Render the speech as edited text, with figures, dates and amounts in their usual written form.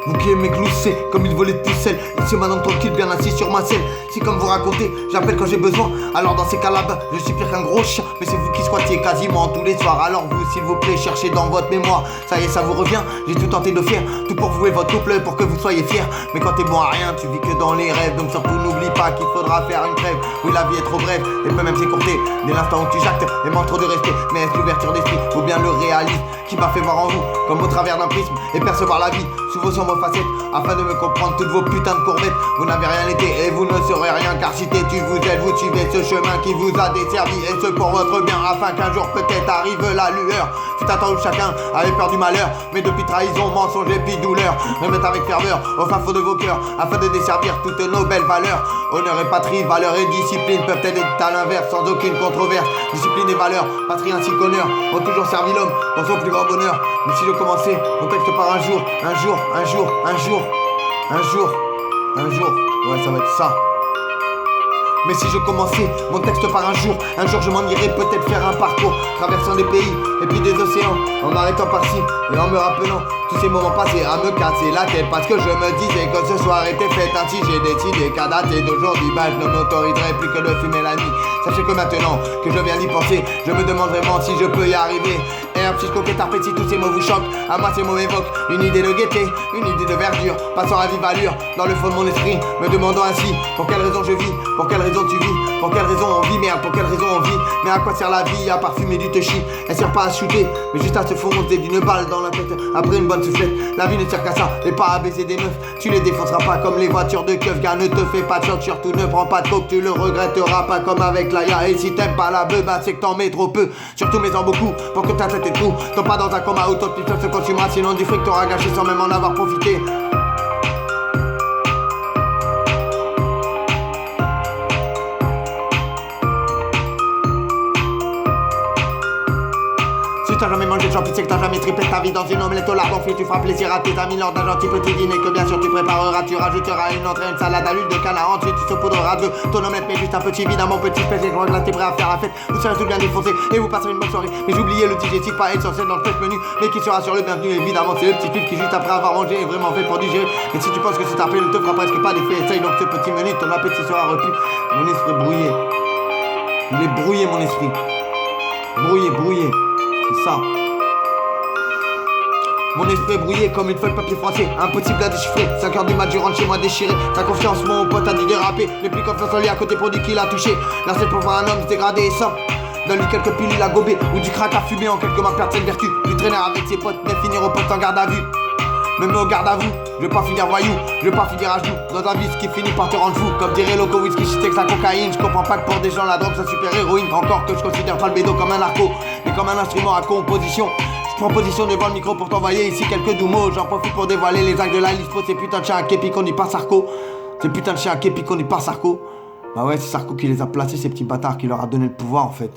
Vous qui aimez glousser comme une volée de pucelle. Ici maintenant tranquille, bien assis sur ma selle. Si comme vous racontez, j'appelle quand j'ai besoin. Alors dans ces cas-là, je suis pire qu'un gros chien. Mais c'est vous qui squattiez quasiment tous les soirs. Alors vous, s'il vous plaît, cherchez dans votre mémoire. Ça y est, ça vous revient, j'ai tout tenté de faire. Tout pour vous et votre couple, pour que vous soyez fiers. Mais quand t'es bon à rien, tu vis que dans les rêves. Donc surtout n'oublie pas qu'il faudra faire une trêve. Oui, la vie est trop brève, et peut même s'écourter. Dès l'instant où tu jactes, et manque trop de respect. Mais est-ce l'ouverture d'esprit, ou bien le réalisme qui m'a fait voir en vous, comme au travers d'un prisme, et percevoir la vie sous vos sombres facettes, afin de me comprendre toutes vos putains de courbettes. Vous n'avez rien été et vous ne serez rien, car si têtu vous êtes, vous suivez ce chemin qui vous a desservi, et ce pour votre bien, afin qu'un jour peut-être arrive la lueur. Fut un temps où chacun avait peur du malheur, mais depuis trahison, mensonge et puis douleur, remettre avec ferveur au fin fond de vos cœurs, afin de desservir toutes nos belles valeurs. Honneur et patrie, valeur et discipline peuvent être à l'inverse sans aucune controverse. Discipline et valeur, patrie ainsi qu'honneur ont toujours servi l'homme dans son plus grand bonheur. Mais si je commençais mon texte par un jour, ouais, ça va être ça. Mais si je commençais mon texte par un jour je m'en irais peut-être faire un parcours, traversant des pays et puis des océans, en m'arrêtant par-ci et en me rappelant tous ces moments passés à me casser la tête, parce que je me disais que ce soir était fait. Ainsi j'ai décidé qu'à dater d'aujourd'hui, je ne m'autoriserai plus que de fumer la nuit. Sachez que maintenant que je viens d'y penser, je me demande vraiment si je peux y arriver. Et un petit coquet tarpé, si tous ces mots vous choquent, à moi ces mots m'évoquent une idée de gaieté, une idée de verdure, passant à vive allure dans le fond de mon esprit, me demandant ainsi pour quelle raison je vis, pour quelle raison tu vis, pour quelle raison on vit, merde, pour quelle raison on vit. Mais à quoi sert la vie à part fumer du touchy? Elle sert pas à shooter, mais juste à se foncer d'une balle dans la tête après une bonne soufflette. La vie ne sert qu'à ça, et pas à baiser des meufs. Tu les défonceras pas comme les voitures de keuf, gars, ne te fais pas de choc, surtout ne prends pas de coke, tu le regretteras pas comme avec Laïa. Et si t'aimes pas la beuh, c'est que t'en mets trop peu, surtout mets-en beaucoup pour que ta tête est trou. T'en pas dans un coma où ton petit se consumera, sinon du fric t'auras gâché sans même en avoir profité. Si t'as jamais mangé de champi, c'est que t'as jamais trippé ta vie dans une omelette au lardon frit. Tu feras plaisir à tes amis lors d'un gentil petit dîner que bien sûr tu prépareras. Tu rajouteras une entrée, une salade à l'huile de canard. Ensuite tu saupoudreras de ton omelette, mais juste un petit vide à mon petit spécial. Je crois que là t'es prêt à faire la fête. Vous serez tout bien défoncé et vous passerez une bonne soirée. Mais j'oubliais le digestif pas essentiel dans le test menu, mais qui sera sur le bienvenu. Évidemment c'est le petit truc qui juste après avoir mangé est vraiment fait pour digérer. Et si tu penses que cet appel ne te fera presque pas d'effet, essaye donc ce petit menu, ton appétit sera repu. Mon esprit brouillé. Il est brouillé mon esprit. Brouillé. C'est ça. Mon esprit est brouillé comme une feuille de papier froissé, impossible à déchiffrer. 5h du mat, je rentre chez moi déchiré. Ta confiance, mon pote a dû déraper. N'ai plus confiance en lui à côté produit qu'il a touché. Là c'est pour voir un homme se dégrader et ça. Donne-lui quelques pilules à gober ou du crack à fumer, en quelques mois perdre cette vertu. Du traîner avec ses potes, mais finir au poste en garde à vue. Me mets au garde à vous, je veux pas finir voyou, je veux pas finir à genoux dans un vice qui finit par te rendre fou. Comme dirait Loco Whisky, shit la cocaïne. Je comprends pas que pour des gens la drogue c'est super héroïne. Encore que je considère pas le bédo comme un narco, mais comme un instrument à composition. Je prends position devant le micro pour t'envoyer ici quelques doux mots. J'en profite pour dévoiler les actes de la liste. Ces putains de chiens à képi qu'on dit pas Sarko. Ces putains de chiens à képi qu'on dit pas Sarko. Bah ouais, c'est Sarko qui les a placés, ces petits bâtards, qui leur a donné le pouvoir en fait.